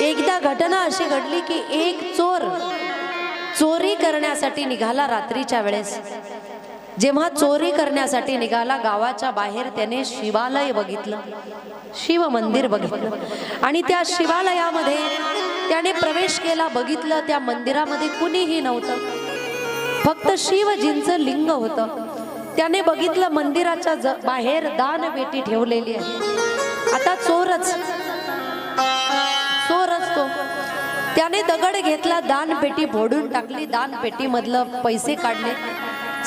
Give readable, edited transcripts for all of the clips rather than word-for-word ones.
एकदा घटना अशी घडली की एक चोर चोरी करण्यासाठी निघाला रात्रीच्या वेळेस. जेव्हा चोरी करण्यासाठी निघाला गावाच्या बाहेर त्याने शिवालय बघितलं, शिव मंदिर बघितलं आणि त्या शिवालयामध्ये त्याने प्रवेश केला. बघितलं त्या मंदिरामध्ये कुणीही नव्हतं, फक्त शिवजींचं लिंग होतं. त्याने बघितलं मंदिराच्या बाहेर दानपेटी ठेवलेली आहे. आता चोरच तो त्याने दगड घेतला, दानपेटी फोडून टाकली, दानपेटी मधलं पैसे काढले,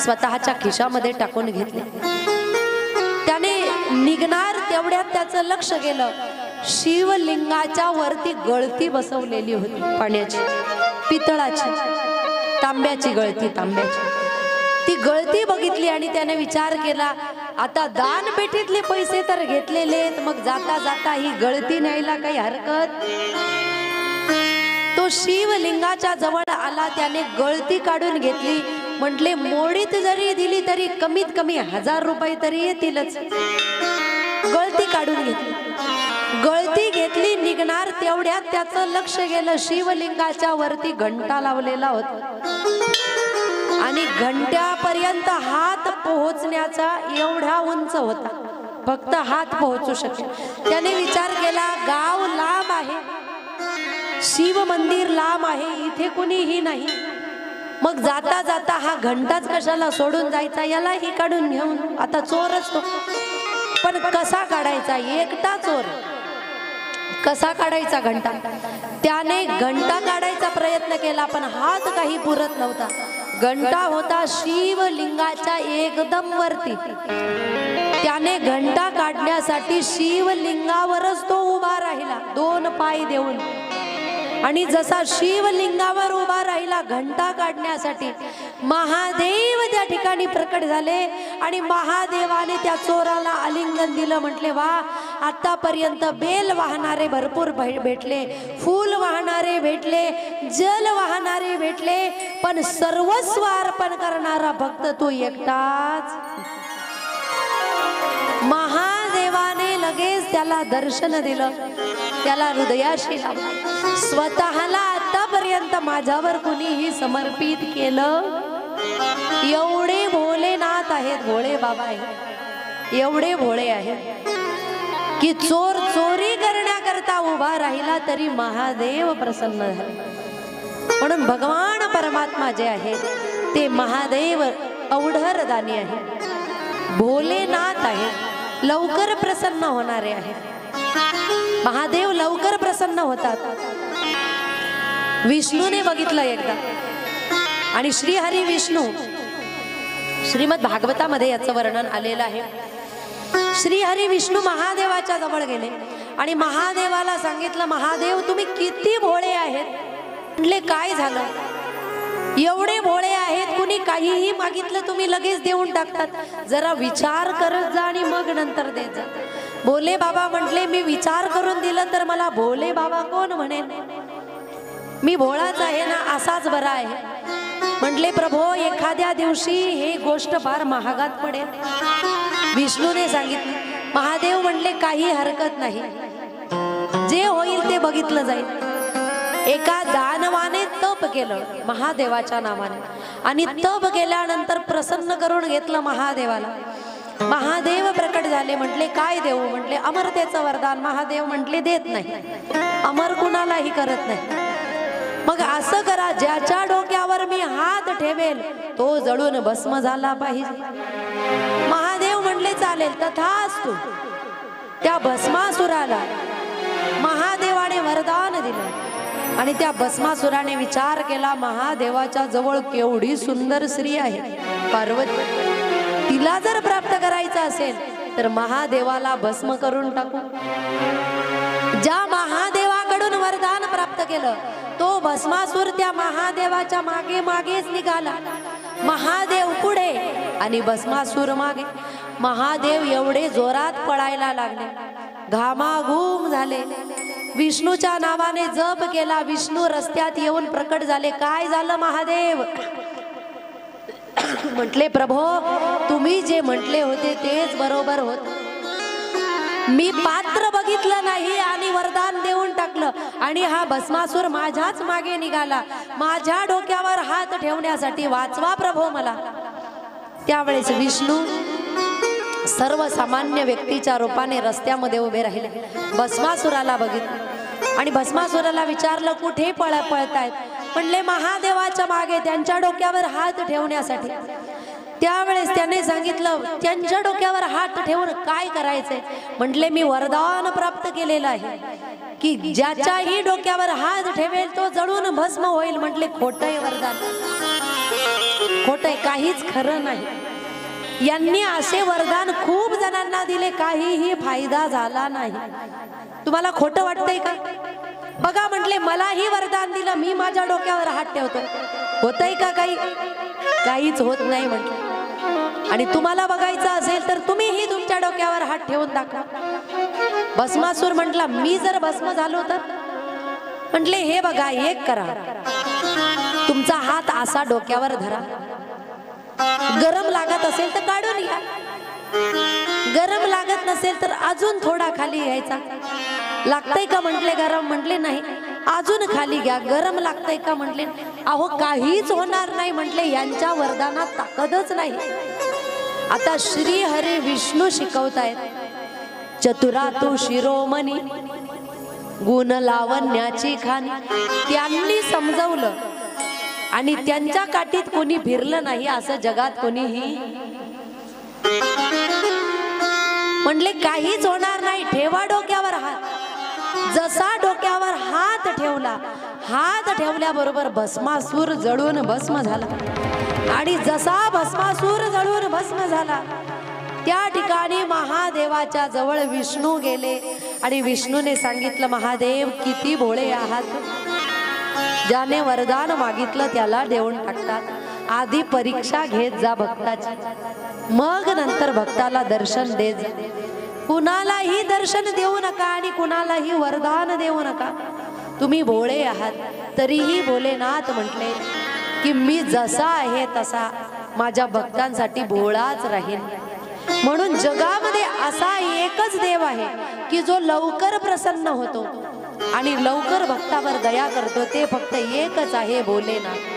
स्वतःच्या खिशामध्ये टाकून घेतले. त्याने निघणार तेवढ्यात त्याचं लक्ष गेलं, शिवलिंगाच्या वरती गळती बसवलेली होती पाण्याची, पितळाची, तांब्याची गळती, तांब्याची. ती गळती बघितली आणि त्याने विचार केला, आता दानपेटीतले पैसे तर घेतलेले, मग जाता जाता ही गळती न्यायला काही हरकत. तो शिवलिंगाच्या जवळ आला, त्याने गळती काढून घेतली. म्हटले मोडीत जरी दिली तरी कमीत कमी 1000 रुपये तरी येतीलच. गळती काढून घेतली, गळती घेतली, निघणार तेवढ्यात त्याचं लक्ष गेलं, शिवलिंगाच्या वरती घंटा लावलेला होता आणि घंट्यापर्यंत हात पोहोचण्याचा एवढा उंच होता, फक्त हात पोहोचू शकेल. त्याने विचार केला, गाव लांब आहे, शिव मंदिर लांब आहे, इथे कुणीही नाही, मग जाता जाता हा घंटाच कशाला सोडून जायचा, यालाही काढून घेऊन. आता चोरच तो, पण कसा काढायचा, एकटा चोर, कसा काढायचा घंटा. त्याने घंटा काढायचा प्रयत्न केला, पण हात काही पुरत नव्हता. घंटा होता शिवलिंगाच्या एकदम वरती. त्याने घंटा काढण्यासाठी शिवलिंगावरच तो उभा राहिला, 2 पाय देऊन. आणि जसा शिवलिंगावर उभा राहिला घंटा काढण्यासाठी, महादेव त्या ठिकाणी प्रकट झाले आणि महादेवाने त्या चोराला आलिंगन दिलं. म्हटले, वा, आतापर्यंत बेल वाहणारे भरपूर भेटले, फूल वाहणारे भेटले, जल वाहणारे भेटले, पण सर्वस्व अर्पण करणारा फक्त तू एकटाच. महादेवाने लगेच त्याला दर्शन दिलं, त्याला हृदयाशी लावलं. स्वतःला आतापर्यंत माझ्यावर कुणीही समर्पित केलं, एवढे भोलेनाथ आहेत, भोळे बाबा आहेत, एवढे भोळे आहेत की चोर चोरी करण्याकरता उभा राहिला तरी महादेव प्रसन्न झाले. म्हणून भगवान परमात्मा जे आहे ते महादेव अवढरदानी आहे, भोलेनाथ आहे, लवकर प्रसन्न होणारे आहेत. महादेव लवकर प्रसन्न होतात. विष्णूने बघितलं एकदा, आणि श्रीहरी विष्णू, श्रीमद भागवतामध्ये याचं वर्णन आलेलं आहे. श्रीहरी विष्णू महादेवाच्या जवळ गेले आणि महादेवाला सांगितलं, महादेव तुम्ही किती भोळे आहेत. म्हटले, काय झालं, एवढे भोळे आहेत, कुणी काहीही मागितलं तुम्ही लगेच देऊन टाकतात, जरा विचार करत जा आणि मग नंतर देत जा. भोले बाबा म्हटले, मी विचार करून दिलं तर मला भोले बाबा कोण म्हणेल, मी भोळाच आहे ना, असाच बरा आहे. म्हटले, प्रभो एखाद्या दिवशी हे गोष्ट फार महागात पडेल. विष्णूने सांगितलं. महादेव म्हणले, काही हरकत नाही, जे होईल ते बघितलं जाईल. एका दानवाने तप केलं महादेवाच्या नावाने, आणि तप केल्यानंतर प्रसन्न करून घेतलं महादेवाला. महादेव प्रकट झाले. म्हटले, काय देऊ. म्हटले, अमरतेचं वरदान. महादेव म्हटले, देत नाही, अमर कुणालाही करत नाही. मग असं करा, ज्याच्या डोक्यावर मी हात ठेवेल तो जळून भस्म झाला पाहिजे. महादेव म्हणले, चालेल, तथास्तु. त्या भस्मासुराला महादेवाने वरदान दिलं आणि त्या भस्मासुराने विचार केला, महादेवाच्या जवळ केवढी सुंदर स्त्री आहे पार्वती, तिला जर प्राप्त करायचं असेल तर महादेवाला भस्म करून टाकू. ज्या महादेवाकडून वरदान प्राप्त केलं तो भस्मासूर त्या महादेवाच्या मागे मागेच निघाला. महादेव पुढे आणि भस्मासूर मागे. महादेव एवढे जोरात पळायला लागले, घामाघूम झाले. विष्णूच्या नावाने जप केला. विष्णू रस्त्यात येऊन प्रकट झाले. काय झालं महादेव. म्हटले, प्रभो तुम्ही जे म्हटले होते तेच बरोबर होत. मी पात्र बघितलं नाही आणि वरदान देऊन टाकलं आणि हा भस्मासूर माझ्याच मागे निघाला, माझ्या डोक्यावर हात ठेवण्यासाठी, वाचवा प्रभो मला. त्यावेळेस विष्णू सर्वसामान्य व्यक्तीच्या रूपाने रस्त्यामध्ये उभे राहिले. भस्मासुराला बघितलं आणि भस्मासुराला विचारलं, कुठे पळतायत? म्हणले महादेवाच्या मागे, त्यांच्या डोक्यावर हात ठेवण्यासाठी. त्यावेळेस त्याने सांगितलं, त्यांच्या डोक्यावर हात ठेवून काय करायचंय? म्हटले मी वरदान प्राप्त केलेलं आहे की ज्याच्याही डोक्यावर हात ठेवेल तो जळून भस्म होईल. म्हटले खोटंय वरदान, खोटंय, काहीच खरं नाही. यांनी असे वरदान खूप जणांना दिले, काहीही फायदा झाला नाही. तुम्हाला खोटं वाटतंय का? बघा, म्हटले मलाही वरदान दिलं, मी माझ्या डोक्यावर हात ठेवतो, होतंय का काही? काहीच होत नाही म्हटलं. आणि तुम्हाला बघायचं असेल तर तुम्हीही तुमच्या डोक्यावर हात ठेवून दाखवा. भस्मासूर म्हटला, मी जर भस्म झालो तर? म्हटले हे बघा, एक करा, तुमचा हात असा डोक्यावर धरा, गरम लागत असेल तर काढून घ्या, गरम लागत नसेल तर अजून थोडा खाली घ्यायचा. लागतंय का? म्हटले गरम. म्हटले नाही, अजून खाली घ्या. गरम लागतंय का? म्हटले अहो काहीच होणार नाही. म्हटले यांच्या वरदानात ताकदच नाही. आता श्री हरी विष्णू शिकवतायत, चतुरा तू शिरोमणी गुण लावण्याची खाणी. त्यांनी समजवलं आणि त्यांच्या काठीत कोणी फिरलं नाही असं जगात कोणीही. म्हणले काहीच होणार नाही, ठेवा डोक्यावर हात. जसा डोक्यावर हात ठेवला, हात ठेवल्याबरोबर भस्मासूर जळून भस्म झाला. आणि जसा भस्मासूर जळून भस्म झाला, त्या ठिकाणी महादेवाच्या जवळ विष्णू गेले आणि विष्णूने सांगितलं, महादेव किती भोळे आहात, ज्याने वरदान मागितलं त्याला देऊन टाकतात. आधी परीक्षा घेत जा भक्ताची, मग नंतर भक्ताला दर्शन दे जा. कुणालाही दर्शन देऊ नका आणि कुणालाही वरदान देऊ नका. तुम्ही भोळे आहात. तरीही भोलेनाथ म्हटले की मी जसा आहे तसा माझ्या भक्तांसाठी भोळाच राहील. म्हणून जगामध्ये असा एकच देव आहे की जो लवकर प्रसन्न होतो आणि लवकर भक्तावर दया करतो, ते फक्त एकच आहे, भोलेनाथ.